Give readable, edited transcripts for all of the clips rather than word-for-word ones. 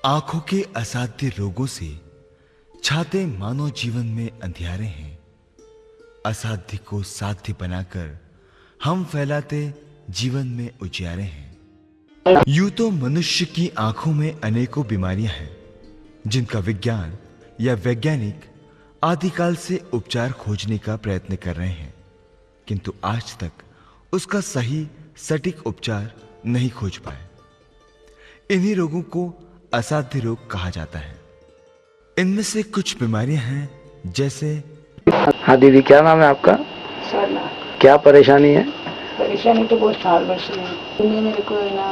आंखों के असाध्य रोगों से छाते मानव जीवन में अंधियारे हैं। असाध्य को साध्य बनाकर हम फैलाते जीवन में उजियारे हैं। यूं तो मनुष्य की आंखों में अनेकों बीमारियां हैं जिनका विज्ञान या वैज्ञानिक आदिकाल से उपचार खोजने का प्रयत्न कर रहे हैं, किंतु आज तक उसका सही सटीक उपचार नहीं खोज पाए। इन्हीं रोगों को असाध्य रोग कहा जाता है। इनमें से कुछ बीमारियां हैं जैसे। हाँ दीदी, क्या नाम है आपका? सरना। क्या परेशानी है? परेशानी तो बहुत साल वर्ष में मेरे को ना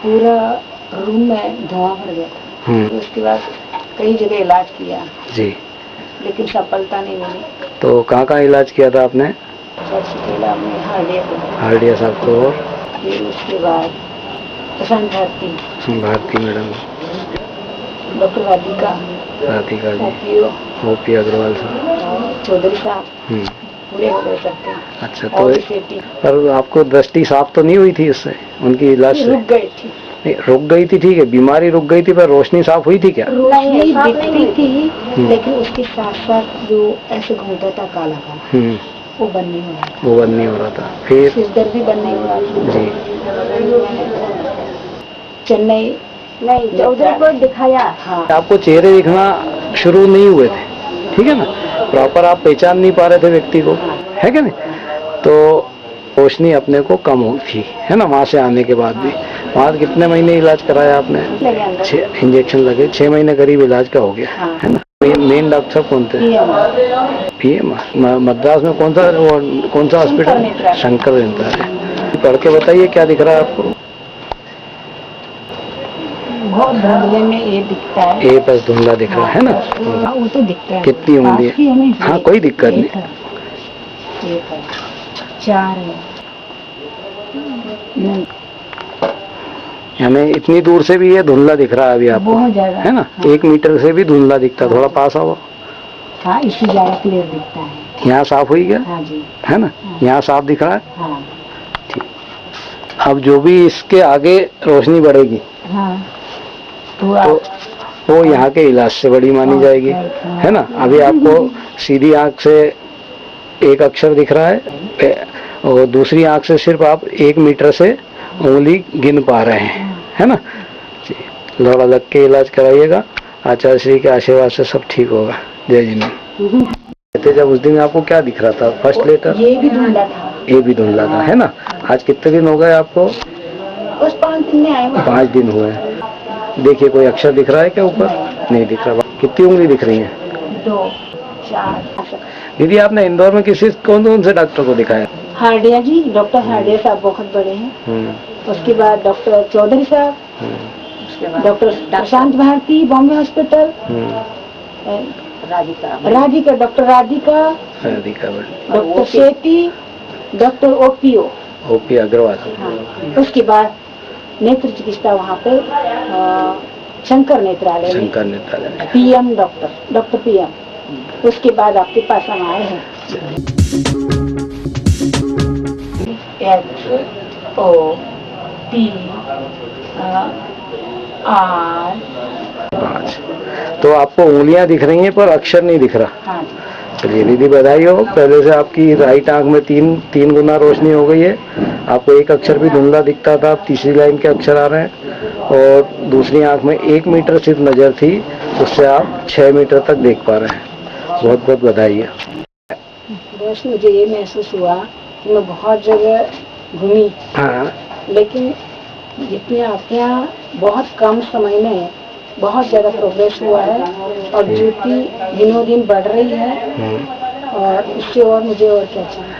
पूरा रूम में धुआं भर गया था। तो उसके बाद कई जगह इलाज किया जी, लेकिन सफलता नहीं मिली। तो कहाँ इलाज किया था आपने? सबसे पहले हमने हार्डिया साहब को, और फिर उसके बाद Bharti madam, doctor Radhika ji, OP Agarwal साहब, चौधरी साहब, पूरे हो गए सकते। अच्छा, तो पर आपको दृष्टि साफ तो नहीं हुई थी इससे? उनकी इलाज से रुक गई थी। नहीं, रुक गई थी, ठीक है, बीमारी रुक गई थी, पर रोशनी साफ हुई थी क्या? रोशनी दिखती थी, लेकिन उसके साथ साथ जो ऐसे घूमता था काला काला, वो बंद नहीं हो रहा था। फिर सिर दर्द भी बंद नहीं हो रहा था जी। चेन्नई नहीं, चौधरी को दिखाया। हाँ, आपको चेहरे दिखना शुरू नहीं हुए थे, ठीक है ना, प्रॉपर आप पहचान नहीं पा रहे थे व्यक्ति को, है क्या नहीं? तो रोशनी अपने को कम हुई थी, है ना, वहाँ से आने के बाद भी। वहाँ कितने महीने इलाज कराया आपने? 6 इंजेक्शन लगे, 6 महीने करीब इलाज का हो गया, है ना। मेन डॉक्टर साहब कौन थे? पीएम मद्रास में। कौन सा हॉस्पिटल? शंकर नेत्रालय। पढ़ के बताइए क्या दिख रहा है आपको? बहुत धुंधले में ये दिखता है। ये बस धुंधला दिख रहा है ना? वो तो दिखता है। कितनी उंगली है? हाँ, कोई दिक्कत नहीं। 4 है। हमें इतनी दूर से भी ये धुंधला दिख रहा है अभी आपको, बहुत ज्यादा, है ना? हाँ। 1 मीटर से भी धुंधला दिखता, थोड़ा पास आओ। हाँ, इससे ज्यादा क्लियर दिखता है। यहाँ साफ हुई क्या? हाँ जी, है ना? हाँ। यहाँ साफ दिख रहा है। हाँ। ठीक। अब जो भी इसके आगे रोशनी बढ़ेगी, हाँ, तो वो यहाँ के इलाज से बड़ी मानी जाएगी, है ना? अभी आपको सीधी आंख से एक अक्षर दिख रहा है, और दूसरी आंख से सिर्फ आप 1 मीटर से उंगली गिन पा रहे हैं, है ना जी। थोड़ा लग के इलाज कराइएगा, आचार्य श्री के आशीर्वाद से सब ठीक होगा। जय जी। कहते जब उस दिन आपको क्या दिख रहा था? फर्स्ट लेटर ये भी धुंधला था। ये भी धुंधला था, है ना? आज कितने दिन हो गए आपको? बस 5 दिन में आए। 5 दिन हुए। देखिए, कोई अक्षर दिख रहा है क्या ऊपर? नहीं दिख रहा। कितनी उंगली दिख रही है? 2, 4। दीदी, आपने इंदौर में कौन से डॉक्टर को दिखाया? हार्डिया जी, डॉक्टर हार्डिया साहब बहुत बड़े हैं। उसके बाद डॉक्टर चौधरी साहब, doctor Prashant Bharti Bombay hospital, Radhika doctor Radhika, doctor Shetty, doctor OP Agarwal. हाँ। उसके बाद नेत्र चिकित्सा वहाँ पे शंकर नेत्रालय में पीएम डॉक्टर पीएम। उसके बाद आपके पास हम आए हैं। HOPR। तो आपको उंगलियां दिख रही हैं पर अक्षर नहीं दिख रहा। हाँ। चलिए दीदी, बधाई हो। पहले से आपकी राइट आंख में 3 गुना रोशनी हो गई है। आपको एक अक्षर भी धुंधला दिखता था, अब तीसरी लाइन के अक्षर आ रहे हैं, और दूसरी आंख में 1 मीटर सिर्फ नजर थी, उससे आप 6 मीटर तक देख पा रहे हैं। बहुत बहुत बधाई है। बस मुझे ये महसूस हुआ कि मैं बहुत जगह घूमी, हाँ, लेकिन जितने आपके यहाँ बहुत कम समय में बहुत ज्यादा प्रोग्रेस हुआ है, और ज्योति दिनों दिन बढ़ रही है, और इससे और मुझे और क्या चाहिए।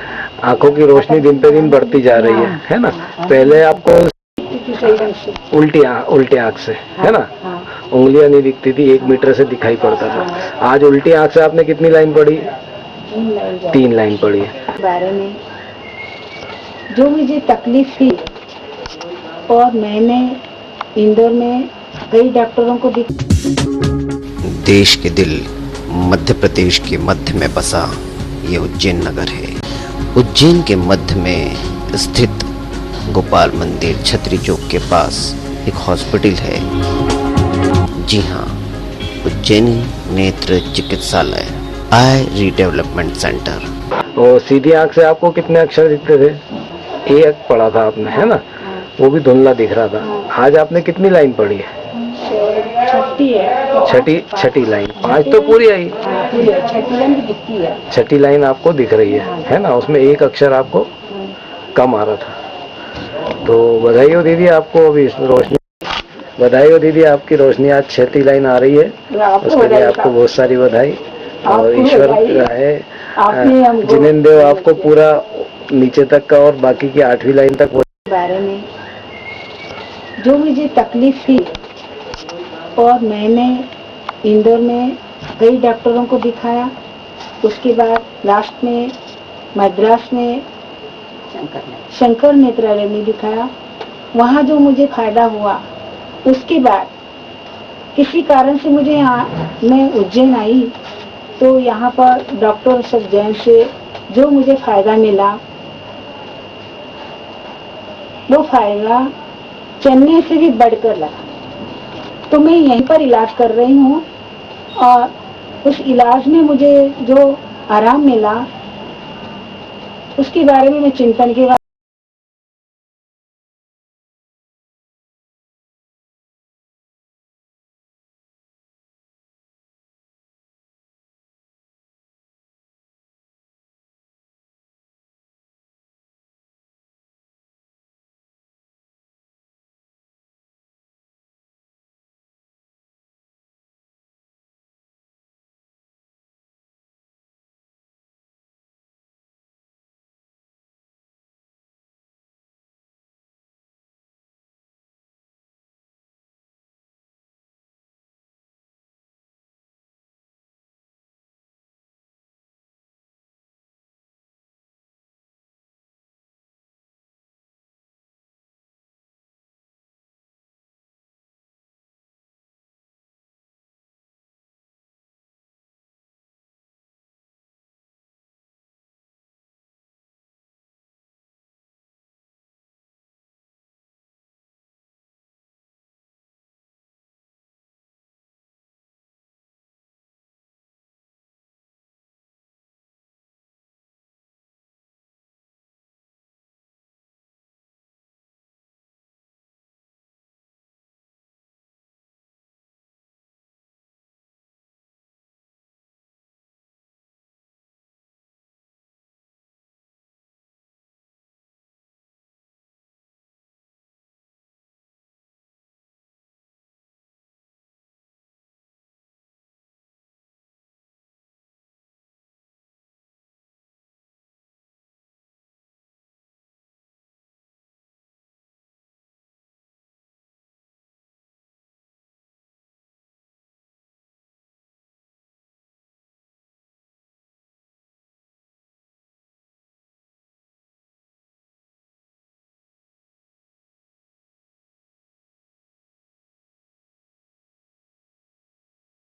आंखों की रोशनी दिन पे दिन बढ़ती जा रही है ना? पहले आपको उल्टी आंख से, है ना, उंगलियां नहीं दिखती थी, 1 मीटर से दिखाई पड़ता था। आज उल्टी आंख से आपने कितनी लाइन पढ़ी? 3 लाइन पढ़ी है। बारे में जो मुझे तकलीफ थी, और मैंने इंदौर में कई डॉक्टरों को देश के दिल मध्य प्रदेश के मध्य में बसा ये उज्जैन नगर है। उज्जैन के मध्य में स्थित गोपाल मंदिर छतरी चौक के पास एक हॉस्पिटल है। जी हाँ, उज्जैनी नेत्र चिकित्सालय आई रीडेवलपमेंट सेंटर। और सीधी आंख से आपको कितने अक्षर दिखते थे? एक पढ़ा था आपने, है ना? वो भी धुंधला दिख रहा था। आज आपने कितनी लाइन पढ़ी है? छठी है। छठी लाइन। 5 तो पूरी आई। छठी लाइन भी दिखती है। छठी लाइन आपको दिख रही है ना? उसमें एक अक्षर आपको कम आ रहा था। तो बधाई हो दीदी आपको, अभी रोशनी, बधाई हो दीदी, आपकी रोशनी आज छठी लाइन आ रही है, उसके लिए आपको बहुत सारी बधाई। और ईश्वर है जिनेंद्र देव आपको पूरा नीचे तक का और बाकी की 8वीं लाइन तक। बारे में जो मुझे तकलीफ थी, और मैंने इंदौर में कई डॉक्टरों को दिखाया, उसके बाद लास्ट में मद्रास में शंकर नेत्रालय में दिखाया। वहाँ जो मुझे फायदा हुआ, उसके बाद किसी कारण से मुझे यहाँ मैं उज्जैन आई, तो यहाँ पर डॉक्टर सब जैन से जो मुझे फायदा मिला, वो फायदा चेन्नई से भी बढ़कर लगा। तो मैं यहीं पर इलाज कर रही हूँ, और उस इलाज में मुझे जो आराम मिला, उसके बारे में मैं चिंतन के बाद